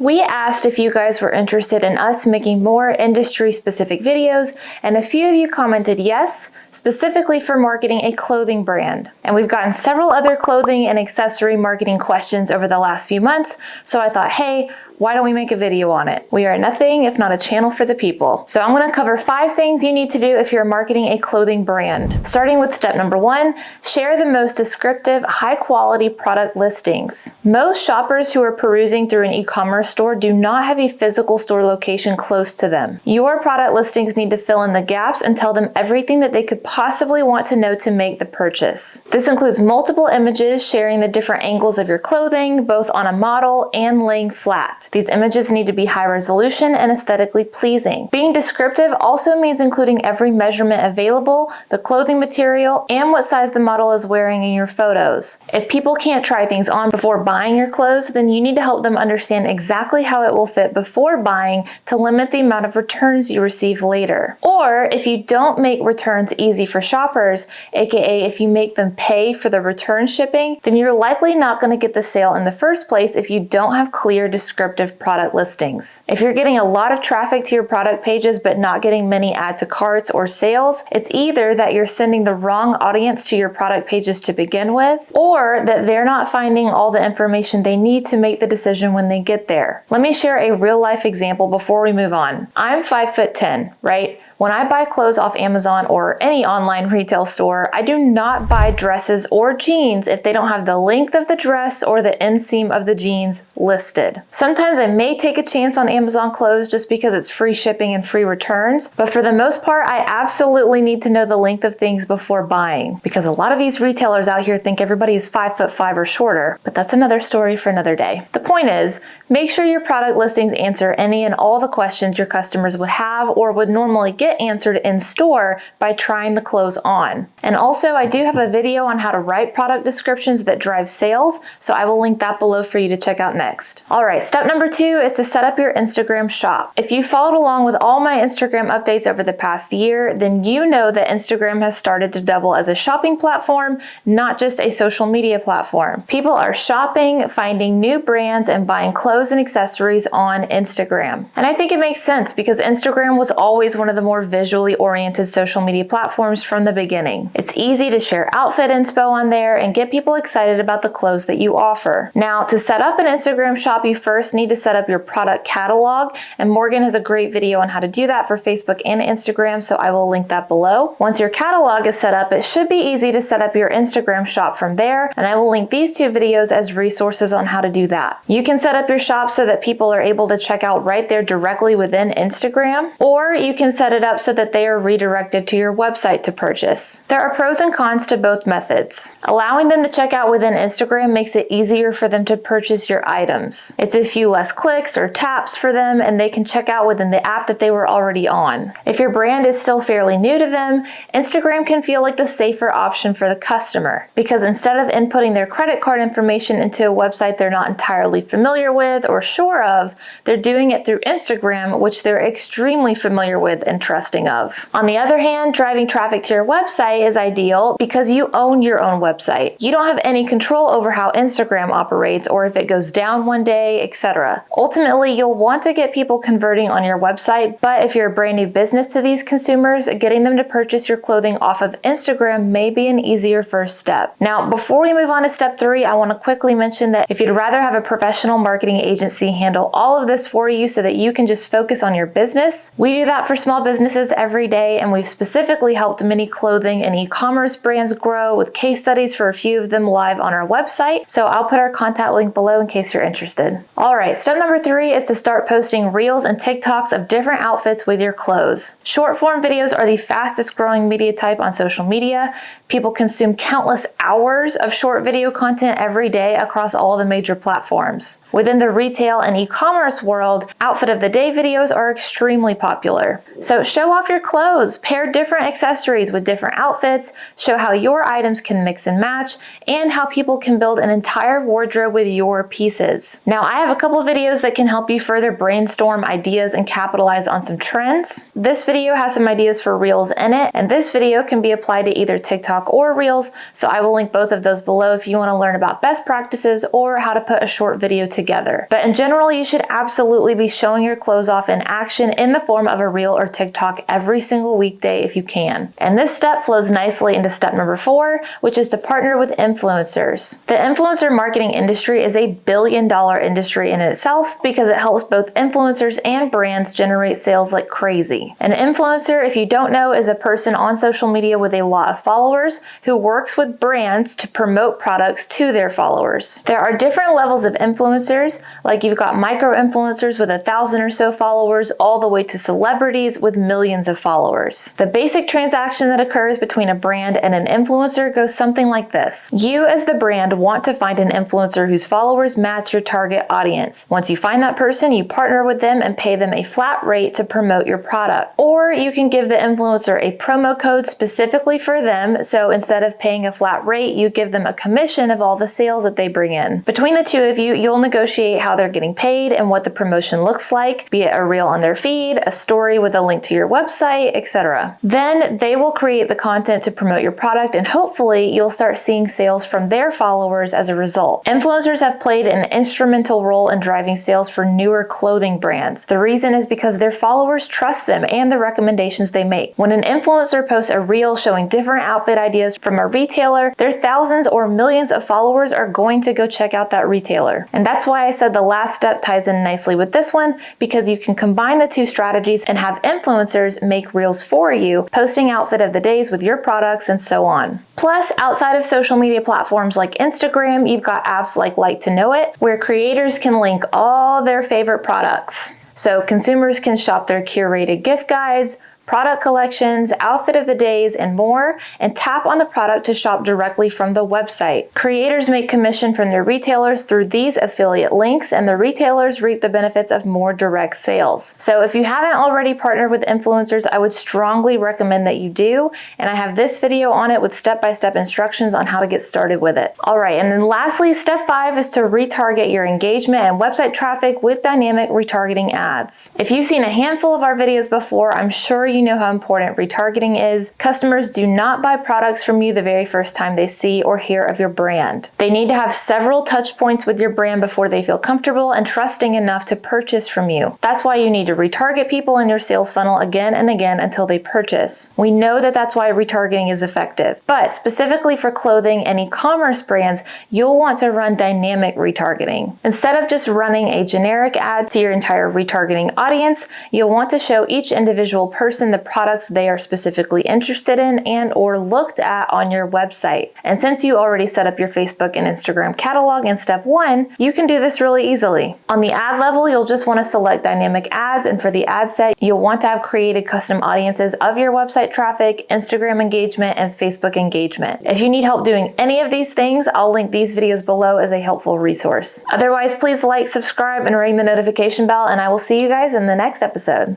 We asked if you guys were interested in us making more industry-specific videos, and a few of you commented yes, specifically for marketing a clothing brand. And we've gotten several other clothing and accessory marketing questions over the last few months, so I thought, hey, why don't we make a video on it? We are nothing if not a channel for the people. So I'm going to cover 5 things you need to do if you're marketing a clothing brand. Starting with step number 1, share the most descriptive, high-quality product listings. Most shoppers who are perusing through an e-commerce store do not have a physical store location close to them. Your product listings need to fill in the gaps and tell them everything that they could possibly want to know to make the purchase. This includes multiple images sharing the different angles of your clothing, both on a model and laying flat. These images need to be high resolution and aesthetically pleasing. Being descriptive also means including every measurement available, the clothing material, and what size the model is wearing in your photos. If people can't try things on before buying your clothes, then you need to help them understand exactly how it will fit before buying to limit the amount of returns you receive later. Or if you don't make returns easy for shoppers, aka if you make them pay for the return shipping, then you're likely not going to get the sale in the first place if you don't have clear descriptive product listings. If you're getting a lot of traffic to your product pages but not getting many add to carts or sales, it's either that you're sending the wrong audience to your product pages to begin with, or that they're not finding all the information they need to make the decision when they get there. Let me share a real life example before we move on. I'm 5'10", right? When I buy clothes off Amazon or any online retail store, I do not buy dresses or jeans if they don't have the length of the dress or the inseam of the jeans listed. Sometimes I may take a chance on Amazon clothes just because it's free shipping and free returns, but for the most part, I absolutely need to know the length of things before buying, because a lot of these retailers out here think everybody is 5'5" or shorter, but that's another story for another day. The point is, make sure your product listings answer any and all the questions your customers would have or would normally get answered in store by trying the clothes on. And also, I do have a video on how to write product descriptions that drive sales, so I will link that below for you to check out next. All right, step number 2 is to set up your Instagram shop. If you followed along with all my Instagram updates over the past year, then you know that Instagram has started to double as a shopping platform, not just a social media platform. People are shopping, finding new brands, and buying clothes and accessories on Instagram. And I think it makes sense because Instagram was always one of the more visually oriented social media platforms from the beginning. It's easy to share outfit inspo on there and get people excited about the clothes that you offer. Now, to set up an Instagram shop, you first need to set up your product catalog, and Morgan has a great video on how to do that for Facebook and Instagram, so I will link that below. Once your catalog is set up, it should be easy to set up your Instagram shop from there, and I will link these 2 videos as resources on how to do that. You can set up your shop so that people are able to check out right there directly within Instagram, or you can set it up so that they are redirected to your website to purchase. There are pros and cons to both methods. Allowing them to check out within Instagram makes it easier for them to purchase your items. It's a few less clicks or taps for them, and they can check out within the app that they were already on. If your brand is still fairly new to them, Instagram can feel like the safer option for the customer, because instead of inputting their credit card information into a website they're not entirely familiar with or sure of, they're doing it through Instagram, which they're extremely familiar with and trusting of. On the other hand, driving traffic to your website is ideal because you own your own website. You don't have any control over how Instagram operates or if it goes down one day, etc. Ultimately, you'll want to get people converting on your website, but if you're a brand new business to these consumers, getting them to purchase your clothing off of Instagram may be an easier first step. Now, before we move on to step 3, I want to quickly mention that if you'd rather have a professional marketing agency handle all of this for you so that you can just focus on your business, we do that for small businesses every day, and we've specifically helped many clothing and e-commerce brands grow with case studies for a few of them live on our website, so I'll put our contact link below in case you're interested. All right, step number 3 is to start posting reels and TikToks of different outfits with your clothes. Short form videos are the fastest growing media type on social media. People consume countless hours of short video content every day across all the major platforms. Within the retail and e-commerce world, outfit of the day videos are extremely popular. So show off your clothes, pair different accessories with different outfits, show how your items can mix and match, and how people can build an entire wardrobe with your pieces. Now, I have a couple couple videos that can help you further brainstorm ideas and capitalize on some trends. This video has some ideas for Reels in it, and this video can be applied to either TikTok or Reels, so I will link both of those below if you want to learn about best practices or how to put a short video together. But in general, you should absolutely be showing your clothes off in action in the form of a Reel or TikTok every single weekday if you can. And this step flows nicely into step number 4, which is to partner with influencers. The influencer marketing industry is a billion-dollar industry in itself because it helps both influencers and brands generate sales like crazy. An influencer, if you don't know, is a person on social media with a lot of followers who works with brands to promote products to their followers. There are different levels of influencers, like you've got micro-influencers with 1,000 or so followers, all the way to celebrities with millions of followers. The basic transaction that occurs between a brand and an influencer goes something like this. You as the brand want to find an influencer whose followers match your target audience. Once you find that person, you partner with them and pay them a flat rate to promote your product. Or you can give the influencer a promo code specifically for them, so instead of paying a flat rate, you give them a commission of all the sales that they bring in. Between the two of you, you'll negotiate how they're getting paid and what the promotion looks like, be it a reel on their feed, a story with a link to your website, etc. Then they will create the content to promote your product, and hopefully you'll start seeing sales from their followers as a result. Influencers have played an instrumental role in driving sales for newer clothing brands. The reason is because their followers trust them and the recommendations they make. When an influencer posts a reel showing different outfit ideas from a retailer, their thousands or millions of followers are going to go check out that retailer. And that's why I said the last step ties in nicely with this one, because you can combine the two strategies and have influencers make reels for you, posting outfit of the days with your products and so on. Plus, outside of social media platforms like Instagram, you've got apps like Like to Know It, where creators can link all their favorite products. So consumers can shop their curated gift guides, product collections, outfit of the days, and more, and tap on the product to shop directly from the website. Creators make commission from their retailers through these affiliate links, and the retailers reap the benefits of more direct sales. So if you haven't already partnered with influencers, I would strongly recommend that you do, and I have this video on it with step-by-step instructions on how to get started with it. All right, and then lastly, step 5 is to retarget your engagement and website traffic with dynamic retargeting ads. If you've seen a handful of our videos before, I'm sure you know how important retargeting is. Customers do not buy products from you the very first time they see or hear of your brand. They need to have several touch points with your brand before they feel comfortable and trusting enough to purchase from you. That's why you need to retarget people in your sales funnel again and again until they purchase. We know that that's why retargeting is effective, but specifically for clothing and e-commerce brands, you'll want to run dynamic retargeting. Instead of just running a generic ad to your entire retargeting audience, you'll want to show each individual person the products they are specifically interested in and or looked at on your website. And since you already set up your Facebook and Instagram catalog in step 1, you can do this really easily. On the ad level, you'll just want to select dynamic ads, and for the ad set, you'll want to have created custom audiences of your website traffic, Instagram engagement, and Facebook engagement. If you need help doing any of these things, I'll link these videos below as a helpful resource. Otherwise, please like, subscribe, and ring the notification bell, and I will see you guys in the next episode.